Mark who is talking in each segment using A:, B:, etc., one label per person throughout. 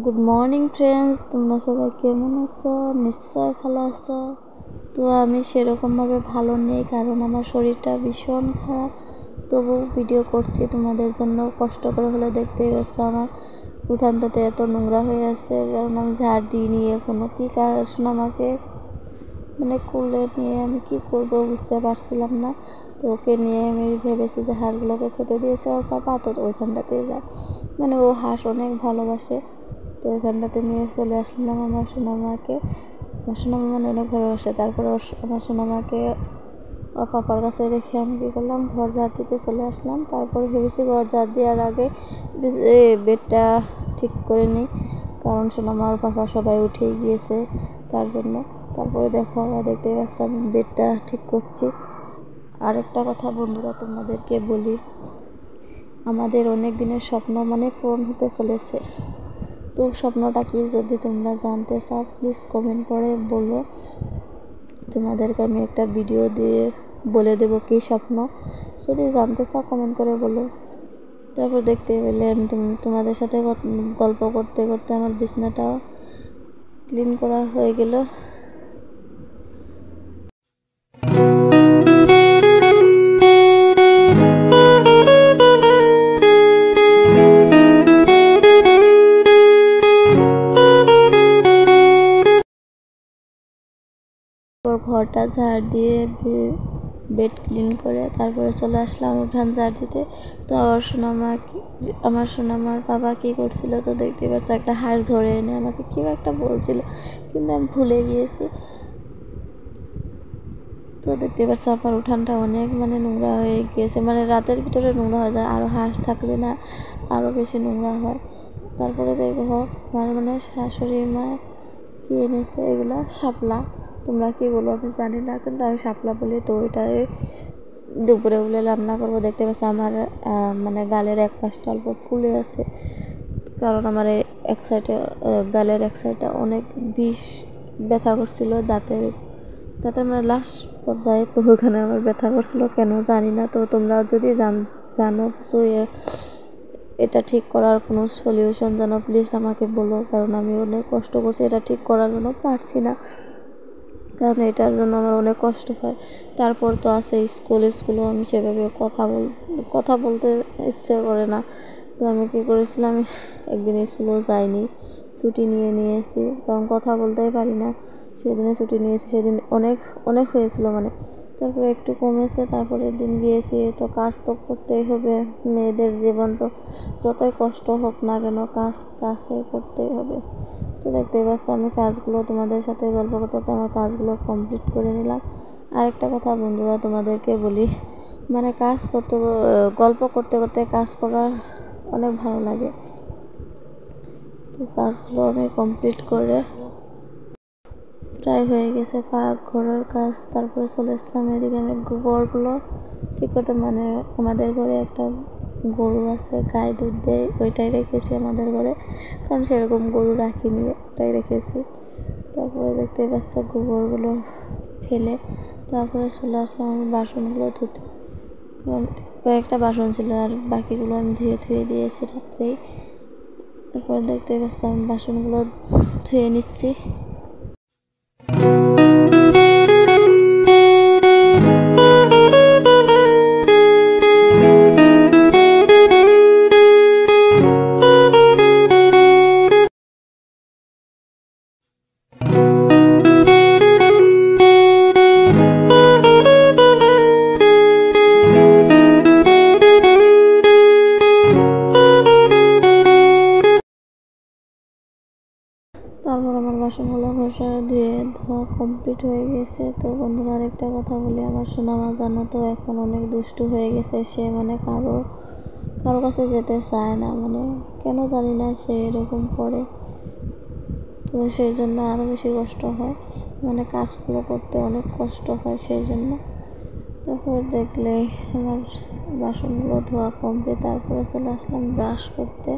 A: Good morning friends, তোমরা সবাই কেমন আছো? নিশ্চয় ভালো আছো। তো আমি সেরকমভাবে ভালো নেই, কারণ আমার শরীরটা ভীষণ খারাপ। তবু ভিডিও করছি তোমাদের জন্য, কষ্ট করে হলে দেখতেই পাচ্ছ আমার উঠানটাতে এত নোংরা হয়ে আছে, কারণ আমি ঝাড় দিইনি এখনো। কী কাজ আমাকে কোলে নিয়ে আমি কি করব বুঝতে পারছিলাম না। তো ওকে নিয়ে আমি ভেবেছি যে হাঁসগুলোকে খেতে দিয়েছে ওর পাপা, তো ওইখানটাতেই যায়। ও হাঁস অনেক ভালোবাসে। তো ওইখানটাতে নিয়ে চলে আসলাম আমার সোনামাকে। আমার সোনামা অনেক ভালোবাসে। তারপরে আমার সোনামাকে ওর পাপার কাছে রেখে আমি কী করলাম, ঘর ঝাড় দিতে চলে আসলাম। তারপরে ভেবেছি ঘর ঝাড় দেওয়ার আগে বেডটা ঠিক করে নিই, কারণ সোনামা ওর পাপা সবাই উঠেই গিয়েছে তার জন্য। তারপরে দেখতেই পাচ্ছ আমি বেডটা ঠিক করছি। আরেকটা কথা বন্ধুরা তোমাদেরকে বলি, আমাদের অনেক দিনের স্বপ্ন পূরণ হতে চলেছে। তো স্বপ্নটা কি যদি তোমরা জানতে চাও, প্লিজ কমেন্ট করে বলো। তোমাদেরকে আমি একটা ভিডিও দিয়ে বলে দেবো কী স্বপ্ন। যদি জানতে চাও কমেন্ট করে বলো। তারপর দেখতে পেলেন তোমাদের সাথে গল্প করতে করতে আমার বিছনাটাও ক্লিন করা হয়ে গেল। ঘরটা ঝাড় দিয়ে বেড ক্লিন করে তারপরে চলে আসলাম উঠান ঝাড় দিতে। তো আমার সোনামার বাবা কী করছিল, তো দেখতে পাচ্ছি একটা হাঁস ধরে এনে আমাকে কেউ একটা বলছিল, কিন্তু আমি ভুলে গিয়েছি। তো দেখতে পাচ্ছি আমার উঠানটা অনেক নোংরা হয়ে গিয়েছে, রাতের ভিতরে নোংরা হয়ে যায়, আরও হাঁস থাকলে না আরও বেশি নোংরা হয়। তারপরে দেখো আমার শাশুড়ি মা কি এনেছে, এগুলা শাপলা। তোমরা কি বলো আমি জানি না, কিন্তু আমি শাপলা বলি। তো ওইটাই দুপুরে উলে রান্না করবো। দেখতে পাচ্ছি আমার গালের এক পাশটা অল্প ফুলে আছে, কারণ আমার এক সাইডে গালের এক সাইডে অনেক ব্যথা করছিল দাঁতের লাস্ট পর্যায়ে। তো ওখানে আমার ব্যথা করছিল কেন জানি না। তো তোমরা যদি জানো কিছু এটা ঠিক করার কোনো সলিউশন জানো, প্লিজ আমাকে বলো, কারণ আমি অনেক কষ্ট করছি এটা ঠিক করার জন্য, পারছি না, কারণ এটার জন্য আমার অনেক কষ্ট হয়। তারপর তো আছে স্কুলেও আমি সেভাবে কথা বলতে ইচ্ছে করে না। তো আমি কী করেছিলাম, একদিন স্কুলেও যাইনি, ছুটি নিয়েছি, কারণ কথা বলতেই পারি না। সেদিনে ছুটি নিয়েছি, সেদিন অনেক অনেক হয়েছিল তারপরে একটু কমেছে, তারপরের দিন গিয়েছি। তো কাজ তো করতেই হবে, মেয়েদের জীবন তো যতই কষ্ট হোক না কেন কাজই করতেই হবে। তো দেখতেই পাচ্ছ আমি কাজগুলো তোমাদের সাথে গল্প করতে করতে আমার কাজগুলো কমপ্লিট করে নিলাম। আরেকটা কথা বন্ধুরা তোমাদেরকে বলি, গল্প করতে করতে কাজ করা অনেক ভালো লাগে। তো কাজগুলো আমি কমপ্লিট করে প্রায় হয়ে গেছে ঘরের কাজ। তারপরে চলে আসলাম এদিকে আমি গোবরগুলো ঠিক করতে, আমাদের ঘরে একটা গরু আছে, গায়ে দুধ দেয়, ওইটাই রেখেছি আমাদের ঘরে, কারণ সেরকম গরু রাখিনি, ওটাই রেখেছি। তারপরে দেখতে পাচ্ছ গোবরগুলো ফেলে তারপরে চলে আসলাম আমি বাসনগুলো ধুতে, কারণ কয়েকটা বাসন ছিল আর বাকিগুলো আমি ধুয়ে দিয়েছি রাত্রেই। তারপরে দেখতে পাচ্ছ আমি বাসনগুলো ধুয়ে নিচ্ছি। তারপর আমার বাসনগুলো ধোয়া কমপ্লিট হয়ে গেছে। তো বন্ধুরা আরেকটা কথা বলি, আমার সোনামা জানো তো এখন অনেক দুষ্টু হয়ে গেছে। সে কারো কাছে যেতে চায় না, কেন জানি না সে এরকম করে। তো সেই জন্য আরও বেশি কষ্ট হয়, কাজগুলো করতে অনেক কষ্ট হয় সেই জন্য। তারপর দেখলে আমার বাসনগুলো ধোয়া কমপ্লিট। তারপরে চলে আসলাম ব্রাশ করতে।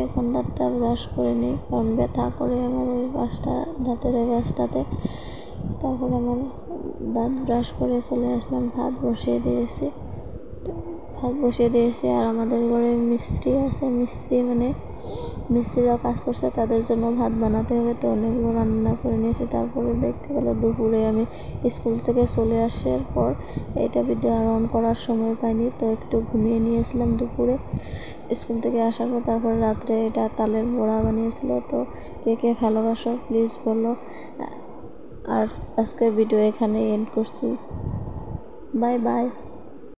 A: এখন দাঁতটা ব্রাশ করে নিই, কারণ ব্যথা করে আমার ওই দাঁতের ওই পাশটাতে। তারপরে আমার দাঁত ব্রাশ করে চলে আসলাম, ভাত বসিয়ে দিয়েছি। আর আমাদের ঘরে মিস্ত্রি আছে, মিস্ত্রি মিস্ত্রিরাও কাজ করছে, তাদের জন্য ভাত বানাতে হবে, তো অনেকগুলো রান্না করে নিয়েছি। তারপরে দেখতে পেলো দুপুরে আমি স্কুল থেকে চলে আসার পর এটা ভিডিও আর অন করার সময় পাইনি, তো একটু ঘুমিয়ে নিয়েছিলাম দুপুরে স্কুল থেকে আসার পর। তারপরে রাত্রে এটা তালের বড়া বানিয়েছিল। তো কে কে ভালোবাসো প্লিজ বলো। আর আজকের ভিডিও এখানে এন্ড করছি। Bye bye.